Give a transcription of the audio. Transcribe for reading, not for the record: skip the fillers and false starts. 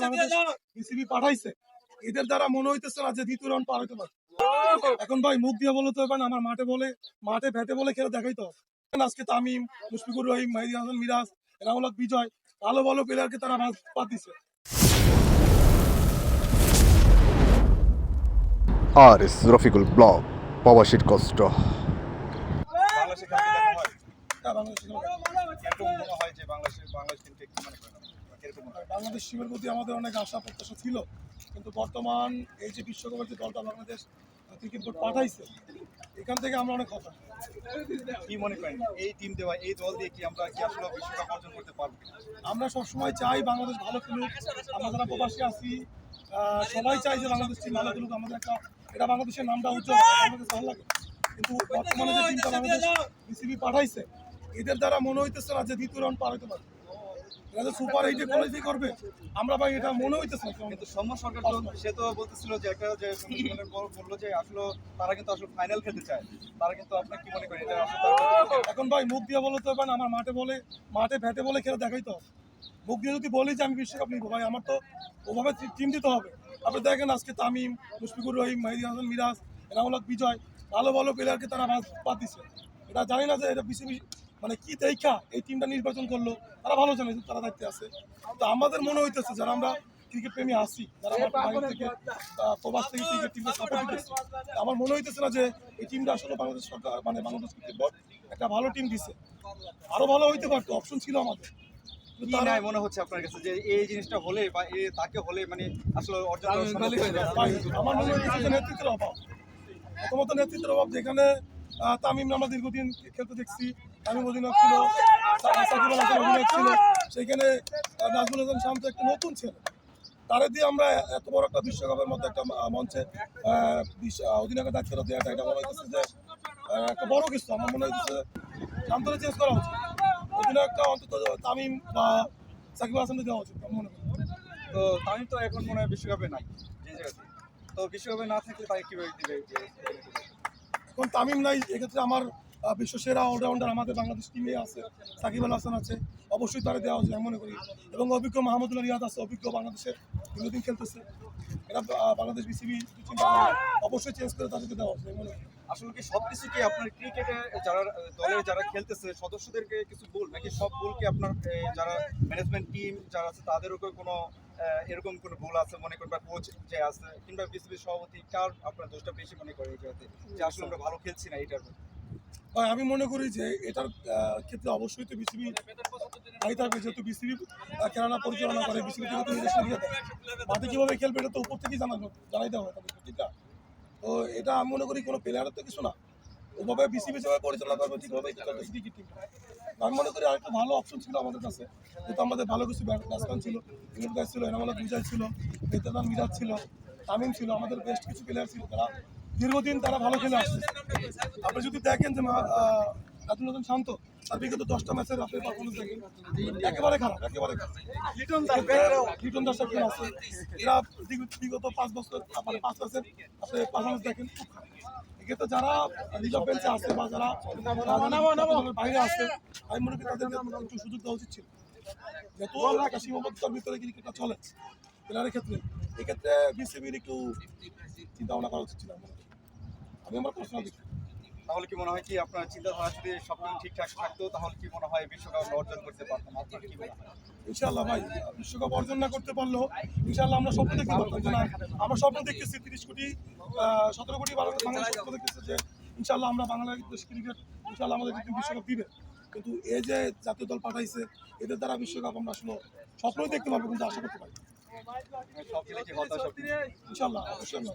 টিমটা বাংলাদেশ বিসিবি পাঠাইছে, এদের দ্বারা মনে হইতেছে না যে দ্বিতীয় রাউন্ড পার হইতে পারে। এখন ভাই মুখ দিয়ে বলতে হবে না, আমার মাঠে ভেটে বলে খেলে দেখাইতে হবে। আজকে তামিম, মুশফিকুর রহিম, মেহেদী হাসান মিরাজ, এনামুল হক বিজয়, ভালো ভালো প্লেয়ারকে তারা বাদ দিছে। আর এস রফিকুল ব্লগ প্রবাসীর কষ্ট। বাংলাদেশ টিমের প্রতি আমাদের অনেক আশা প্রত্যাশা ছিল, কিন্তু বর্তমান এই যে বিশ্বকাপের যে দলটা বাংলাদেশ ক্রিকেট বোর্ড পাঠাইছে, এখান থেকে আমরা অনেক হতাশ। কি মনে করেন এই টিম দেওয়া এই দল দিয়ে কি আমরা কি আসলে বিশ্বকাপ অর্জন করতে পারবো? আমরা সবসময় চাই বাংলাদেশ ভালো খেলুক। আমরা যারা প্রবাসী আছি সবাই চাই যে বাংলাদেশ টিম ভালো খেলুক, আমাদের একটা এটা বাংলাদেশের নামটা উজ্জ্বল, আমাদের ভালো লাগে। কিন্তু বর্তমানে যে টিমটা বাংলাদেশ বিসিবি পাঠাইছে, এদের দ্বারা মনে হইতেছে না যে দ্বিতীয় রাউন্ড পার হইতে পারে। এরা সুপার এইটে কোয়ালিফাই করবে, আমরা ভাই এটা মনে হইতেছে না। কিন্তু সৌম্য সরকার সে তো বলতেছিল যে একটা যে বললো যে আসলে তারা কিন্তু আসলে ফাইনাল খেলতে চায়, তারা কিন্তু আপনার কি মনে করেন এটা এখন ভাই মুখ দিয়ে বলতে হবে না, আমার মাঠে ভেটে বলে খেলে দেখাইতে হবে। মুখ দিয়ে যদি বলি যে আমি বিশ্বকাপ নিবো, ভাই আমার তো ওভাবে টিম দিতে হবে। আপনি দেখেন আজকে তামিম, মুশফিকুর রহিম, মেহেদী হাসান মিরাজ, এনামুল হক বিজয়, ভালো ভালো প্লেয়ারকে তারা বাদ দিছে। এটা জানি না যে এটা বিসিবি মানে কি দেখা এই টিমটা নির্বাচন করলো, তারা ভালো জানে যে তারা দায়িত্বে আছে। তো আমাদের মনে হইতেছে যারা আমরা ক্রিকেট প্রেমী আছি, যারা আমার বাইরে থেকে প্রবাস থেকে ক্রিকেট টিমকে সাপোর্ট দিতেছে, আমার মনে হইতেছে না যে এই টিমটা আসলে বাংলাদেশ সরকার মানে বাংলাদেশ ক্রিকেট বোর্ড একটা ভালো টিম দিছে। আরো ভালো হইতে পারতো, অপশন ছিল আমাদের। তারাই মনে হচ্ছে আপনার কাছে যে এই জিনিসটা হলে বা তাকে হলে মানে আসলে অর্জন আমার মনে হচ্ছে যে নেতৃত্বের অভাব, প্রথমত নেতৃত্বের অভাব। যেখানে তামিম আমরা দীর্ঘদিন খেলতে দেখছি, তামিম অধিনায়ক ছিল, সাকিব আল হাসান অধিনায়ক ছিল, সেখানে নাজমুল হাসান শান্ত একটা নতুন ছেলে, তারা দিয়ে আমরা এত বড় একটা বিশ্বকাপের মধ্যে একটা মঞ্চে অধিনায়কের দায়িত্ব দেওয়াটা, এটা মনে হচ্ছে যে একটা বড় কিছু। আমার মনে হচ্ছে শান্তরে চেঞ্জ করা উচিত, অধিনায়কটা অন্তত তামিম বা সাকিব আল হাসানকে দেওয়া উচিত আমি মনে করি। তো তামিম তো এখন মনে হয় বিশ্বকাপে নাই, যে জায়গাতে তো বিশ্বকাপে না থাকলে তাকে কীভাবে দিবে? এখন তামিম নাই, এক্ষেত্রে আমার বিশ্ব সেরা অলরাউন্ডার আমাদের বাংলাদেশ টিমে আছে, সাকিব আল হাসান আছে, অবশ্যই তারা দেওয়া উচিত আমি মনে করি। এবং অভিজ্ঞ মাহমুদুল্লাহ রিয়াদ আছে, অভিজ্ঞ বাংলাদেশের দীর্ঘদিন খেলতেছে, এটা বাংলাদেশ বিসিবি অবশ্যই চেঞ্জ করে তাদেরকে দেওয়া উচিত আমি মনে করি। আসলে কি সব কিছু কি আপনার ক্রিকেটে যারা দলে যারা খেলতেছে সদস্যদেরকে কিছু ভুল নাকি সব ভুল কি আপনার যারা ম্যানেজমেন্ট টিম যারা আছে তাদের উপর কোনো এরকম কোনো ভুল আছে মনে করেন, বা কোচ যে আছে কিংবা বিসিবির সভাপতি কার আপনার দোষটা বেশি মনে করে এই জায়গাতে যে আসলে আমরা ভালো খেলছি না এইটার? আমি মনে করি যে এটার ক্ষেত্রে অবশ্যই তো বিসিবি দায়ী থাকবে, যেহেতু বিসিবি খেলা পরিচালনা করে, বিসিবি থেকে তো নির্দেশনা দিয়ে দেয়, মাঠে কীভাবে খেলবে এটা তো উপর থেকেই জানাই দেওয়া হয় তাদেরকে, ঠিক না? তো এটা আমি মনে করি কোনো প্লেয়ারের তো কিছু না, ওভাবে বিসিবি যেভাবে পরিচালনা করবে ঠিকভাবে ক্রিকেট টিম। আমি মনে করি আরেকটা ভালো অপশন ছিল আমাদের কাছে, যেহেতু আমাদের ভালো কিছু ব্যাটসম্যান ছিল, ইমরুল ছিল, এনামুল হক বিজয় ছিল, মেহেদী হাসান মিরাজ ছিল, তামিম ছিল, আমাদের বেস্ট কিছু প্লেয়ার ছিল যারা দীর্ঘদিন তারা ভালো খেলে আসছে। আপনি যদি দেখেন যে নাজমুল হাসান শান্ত, তার বিগত 10টা ম্যাচের আপনি পারফরমেন্স দেখেন, একেবারে খারাপ। লিটন দাস একজন আছে, এরা বিগত 5 বছর মানে 5 ম্যাচের আপনি পারফরমেন্স দেখেন খুব খারাপ। এক্ষেত্রে যারা রিজার্ভ বেঞ্চে আছে বা যারা বাইরে আছে, আমি মনে করি তাদেরকে একটু সুযোগ দেওয়া উচিত ছিল, যেহেতু একটা সীমাবদ্ধতার ভিতরে ক্রিকেটটা চলে প্লেয়ারের ক্ষেত্রে। এক্ষেত্রে বিসিবির একটু চিন্তা ভাবনা করা উচিত ছিল আমি আমার পার্সোনাল দিক। তাহলে কি মনে হয় কি আপনার চিন্তাধারা যদি সব ঠিকঠাক থাকতো তাহলে কি মনে হয় বিশ্বকাপ অর্জন করতে পারতাম? আপনার কি মনে হয়? ইনশাআল্লাহ ভাই, বিশ্বকাপ অর্জন না করতে পারলেও ইনশাআল্লাহ আমরা স্বপ্ন দেখতে পারতাম যে না, আমরা স্বপ্ন দেখতেছি 30 কোটি 17 কোটি বাংলাদেশ স্বপ্ন দেখতেছে যে ইনশাআল্লাহ আমরা বাংলাদেশ ক্রিকেট ইনশাআল্লাহ আমাদের বিশ্বকাপ দিবে। কিন্তু এই যে জাতীয় দল পাঠাইছে, এদের দ্বারা বিশ্বকাপ আমরা আসলে স্বপ্নই দেখতে পারবো, কিন্তু আশা করতে পারি সব মিলে কি হতাশা? ইনশাআল্লাহ অবশ্যই।